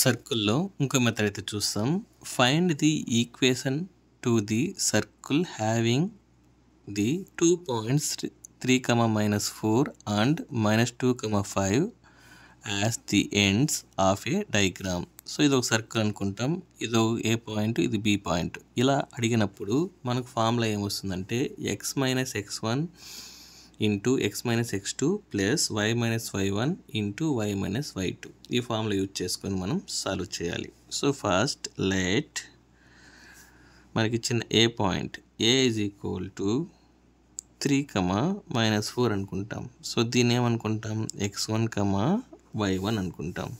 సర్కిల్‌లో ఇంకో మెథడ్ అయితే చూస్తాం. Find the equation to the circle having the 2 points 3, -4 and -2, 5 as the ends of a diagram. So ఇది ఒక సర్కిల్ అనుకుంటాం. ఇది ఏ పాయింట్, ఇది బి పాయింట్. ఇలా అడిగినప్పుడు మనకు ఫార్ములా ఏమొస్తుందంటే x-x1 into x-x2 plus y-y1 into y-y2. ఈ ఫార్ములా యూజ్ చేసుకొని మనం సాల్వ్ చేయాలి. సో ఫస్ట్ లెట్ మనకి ఇచ్చిన A point A is equal to 3, -4 అనుకుంటాం. సో దీన్ని ఏమనుకుంటాం, x1, y1 అనుకుంటాం.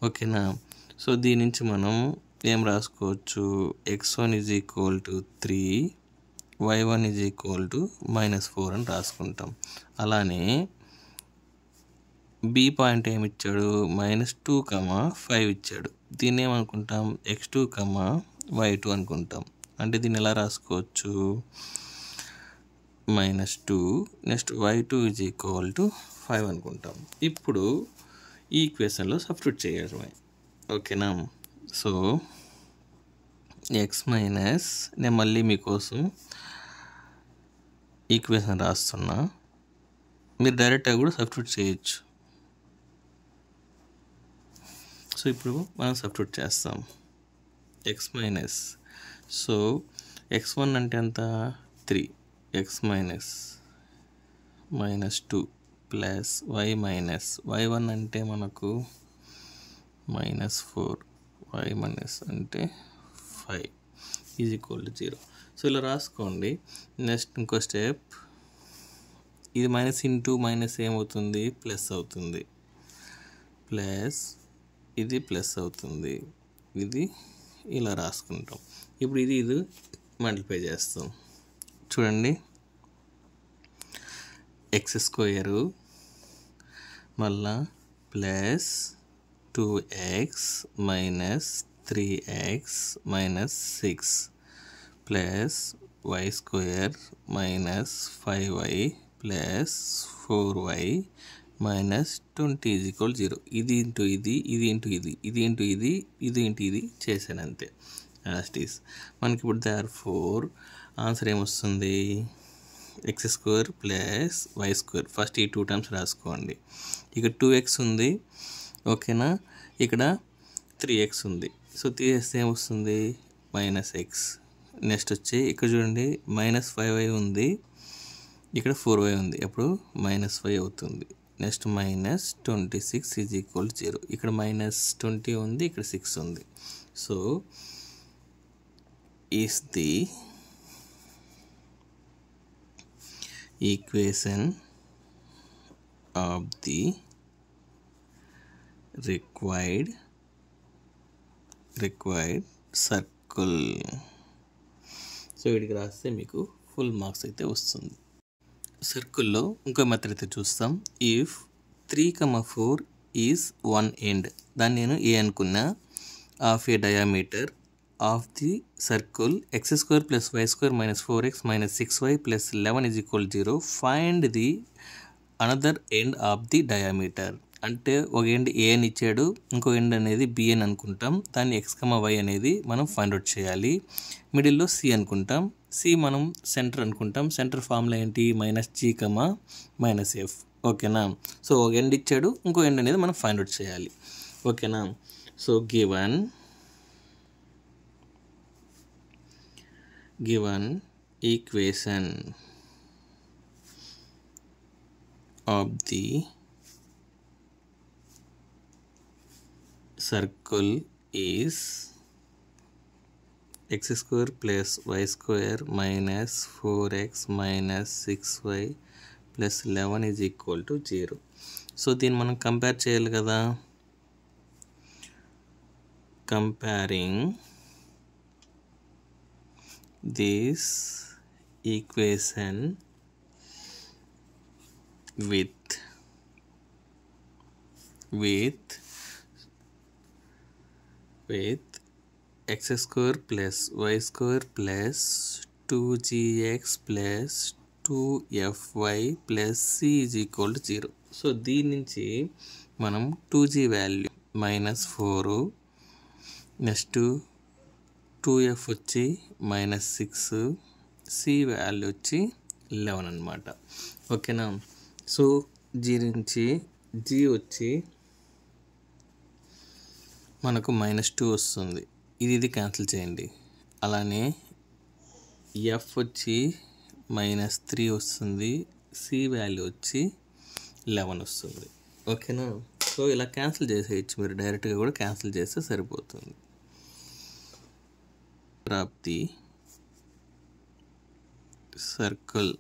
ఓకేనా. సో దీని నుంచి మనం ఏం రాసుకోవచ్చు, x1 is equal to 3, y1 is equal to -4 అని రాసుకుంటాం. అలానే బి పాయింట్ ఏమి ఇచ్చాడు, -2, 5 ఇచ్చాడు. దీన్ని ఏమనుకుంటాం, x2, y2 అనుకుంటాం. అంటే దీన్ని ఎలా రాసుకోవచ్చు, -2 next y2 is equal to 5 అనుకుంటాం. ఇప్పుడు ఈ ఈక్వేషన్లో సబ్స్టిట్యూట్ చేయడమే. ఓకేనా. సో నేను మళ్ళీ మీకోసం ఈక్వేషన్ రాస్తున్నా, మీరు డైరెక్ట్గా కూడా సబ్స్టిట్యూట్ చేయొచ్చు. సో ఇప్పుడు మనం సబ్స్టిట్యూట్ చేస్తాం సో x1 అంటే ఎంత, 3, x-2 ప్లస్ y-y1 అంటే మనకు -4, y- అంటే 5 ఈజ్ ఈక్వల్ టు 0. సో ఇలా రాసుకోండి. నెక్స్ట్ ఇంకో స్టెప్, ఇది మైనస్ ఇంటూ మైనస్ ఏమవుతుంది, ప్లస్ అవుతుంది. ప్లస్ ఇది ప్లస్ అవుతుంది. ఇది ఇలా రాసుకుంటాం. ఇప్పుడు ఇది మల్టిప్లై చేస్తాం. చూడండి, x² మళ్ళా plus 2x minus 3x minus 6 plus y² minus 5y plus 4y minus 20 is equal 0. ఇది ఇంటూ ఇది, ఇది ఇంటూ ఇది, ఇది ఇంటూ ఇది, ఇది ఇంటూ ఇది చేశాను అంతే. లాస్ట్ ఈస్ మనకి ఇప్పుడు therefore ఆన్సర్ ఏమొస్తుంది, x² ప్లస్ y². ఫస్ట్ ఈ 2 టర్మ్స్ రాసుకోండి. ఇక్కడ 2x ఉంది. ఓకేనా. ఇక్కడ 3x ఉంది. సో తీసేస్తే ఏమొస్తుంది, -x. నెక్స్ట్ వచ్చి ఇక్కడ చూడండి, -5y ఉంది, ఇక్కడ 4y ఉంది. అప్పుడు -5 అవుతుంది. Next -26 is equal 0. ఇక్కడ -20 ఉంది, ఇక్కడ 6 ఉంది. So is the equation of the required circle. So వీడికి రాస్తే మీకు ఫుల్ మార్క్స్ అయితే వస్తుంది. సర్కిల్లో ఇంకో మెథడ్ అయితే చూస్తాం. ఇఫ్ 3, 4 ఈజ్ 1 ఎండ్, దాన్ని నేను ఏ అనుకున్నా, of A diameter of the circle x² plus y² minus 4x minus 6y plus 11 is equal 0. Find the another end of the diameter. అంటే ఒక ఎండ్ ఏ అని ఇచ్చాడు, ఇంకో ఎండ్ అనేది బి అని అనుకుంటాం. దాన్ని x, y అనేది మనం ఫైండ్ అవుట్ చేయాలి. మిడిల్లో సి అనుకుంటాం. సి మనం సెంటర్ అనుకుంటాం. సెంటర్ ఫార్ములా ఏంటి, -g, -f. ఓకేనా. సో ఒక ఎండ్ ఇచ్చాడు, ఇంకో ఎండ్ అనేది మనం ఫైండ్ అవుట్ చేయాలి. ఓకేనా. So given equation of the circle is x² plus y² minus 4x minus 6y plus 11 is equal to 0. So దీన్ని మనం కంపేర్ చేయాలి కదా. Comparing this equation with x² plus y² plus 2gx plus 2fy plus c is equal to 0. So దీని నుంచి మనం 2g value -4 next 2f వచ్చి -6, C value వచ్చి 11 అనమాట. ఓకేనా. సో జీ నుంచి జీ వచ్చి మనకు -2 వస్తుంది. ఇది క్యాన్సిల్ చేయండి. అలానే ఎఫ్ వచ్చి -3 వస్తుంది, సి వాల్యూ వచ్చి 11 వస్తుంది. ఓకేనా. సో ఇలా క్యాన్సిల్ చేసేయచ్చు, మీరు డైరెక్ట్గా కూడా క్యాన్సిల్ చేస్తే సరిపోతుంది. ప్రాప్తి circle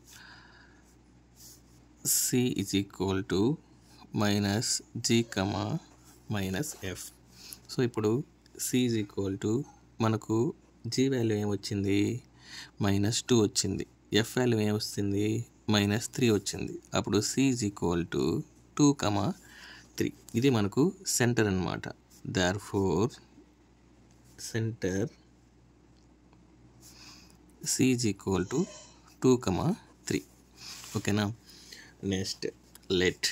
C is equal to -g, -f. So ఇప్పుడు సి ఈజ్ ఈక్వల్ టు మనకు జీ వాల్యూ ఏమొచ్చింది, -2 వచ్చింది. ఎఫ్ వాల్యూ ఏమొస్తుంది, -3 వచ్చింది. అప్పుడు సి ఈజ్ ఈక్వల్ టు 2, 3. ఇది మనకు సెంటర్ అనమాట. Therefore centre C is equal to 2, 3. ఓకేనా. Next let.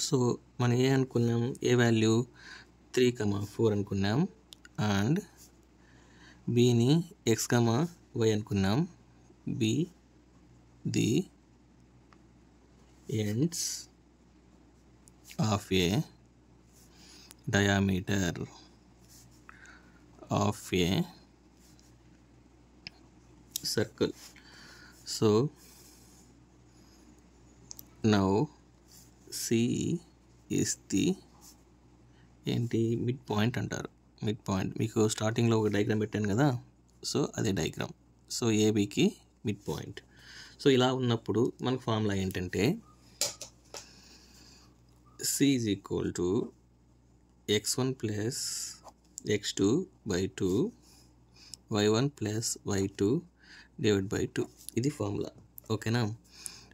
సో మనం ఏ అనుకున్నాం, ఏ వాల్యూ 3, 4 అనుకున్నాం. అండ్ బిని x, y అనుకున్నాం. Be the ends of a diameter of a circle. So now C is the ఏంటి, midpoint అంటారు. మిడ్ పాయింట్ మీకు స్టార్టింగ్లో ఒక డయాగ్రామ్ పెట్టాను కదా, సో అదే డయాగ్రామ్. సో ఏబికి మిడ్ పాయింట్. సో ఇలా ఉన్నప్పుడు మనకు ఫార్ములా ఏంటంటే C is equal to x1 plus x2 by 2 y1 plus y2 divided by 2. ఇది ఫార్ములా. ఓకేనా.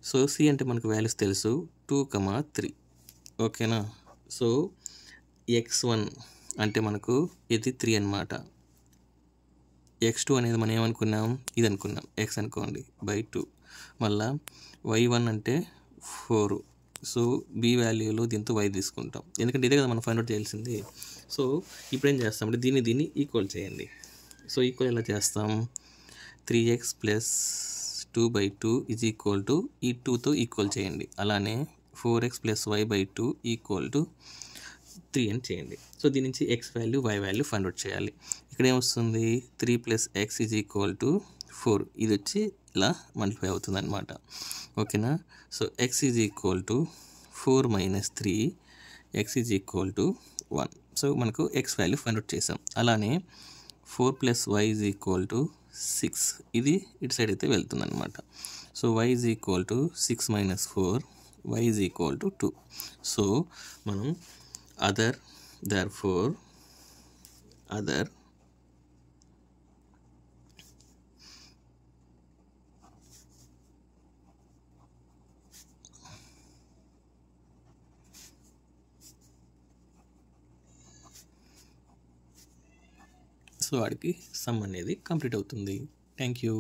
సో C అంటే మనకు వాల్యూస్ తెలుసు, 2, 3. ఓకేనా. సో x1 అంటే మనకు ఇది 3 అనమాట. x2 అనేది మనం ఏమనుకున్నాం, ఇది అనుకున్నాం, x అనుకోండి, by 2. మళ్ళా y1 అంటే 4. సో బి వాల్యూలో దీంతో y తీసుకుంటాం, ఎందుకంటే ఇదే కదా మనం ఫైండ్ అవుట్ చేయాల్సింది. సో ఇప్పుడు ఏం చేస్తామంటే దీన్ని ఈక్వల్ చేయండి. సో ఈక్వల్ ఎలా చేస్తాం, 3x plus 2 by 2 is equal to ఈ 2తో ఈక్వల్ చేయండి. అలానే 4x plus y by 2 equal to 3 అని చేయండి. సో దీని నుంచి x value, y value find out చేయాలి. ఇక్కడ ఏమొస్తుంది, 3 plus x is equal to 4. ఇది వచ్చి ఇలా మల్టిప్లై అవుతుంది అనమాట. ఓకేనా. So x is equal to 4 - 3, x is equal to 1. So మనకు x వాల్యూ ఫైండ్ అవుట్ చేసాం. అలానే 4 plus y is equal to 6. ఇది ఇటు సైడ్ అయితే వెళ్తుంది అనమాట. So y is equal to 6 - 4, y is equal to 2. So మనం అదర్, దేర్ఫోర్ అదర్ సో వాడికి సమ్ అనేది కంప్లీట్ అవుతుంది. Thank you.